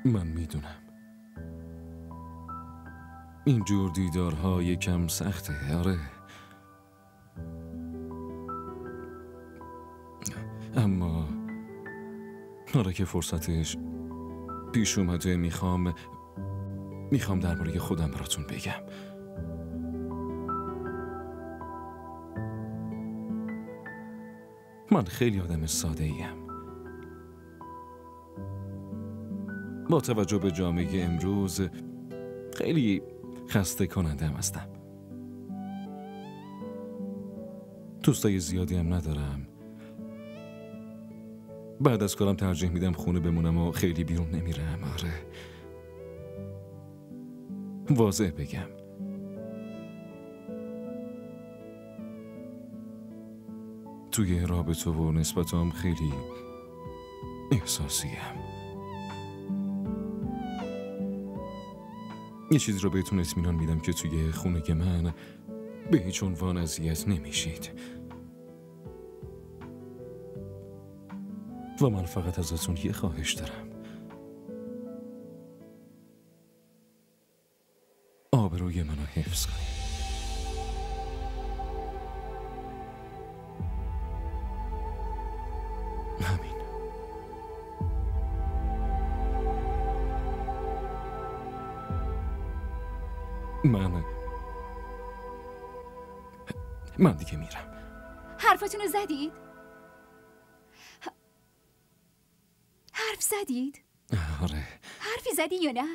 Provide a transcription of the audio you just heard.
من میدونم اینجور دیدارها یکم سخته. آره، اما آره که فرصتش پیش اومده میخوام درباره خودم براتون بگم. من خیلی آدم ساده ایم. با توجه به جامعه امروز خیلی خسته کننده هستم. دوستای زیادی هم ندارم. بعد از کارم ترجیح میدم خونه بمونم و خیلی بیرون نمیرم. آره، واضح بگم توی رابطه و نسبتام خیلی احساسیم. یه چیزی رو بهتون اطمینان میدم که توی خونه من به هیچ عنوان اذیت نمیشید و من فقط ازتون یه خواهش دارم. آبروی منو حفظ کنید. همین. من دیگه میرم. حرفتونو زدید؟ حرف زدید؟ آره. حرفی زدی یا نه؟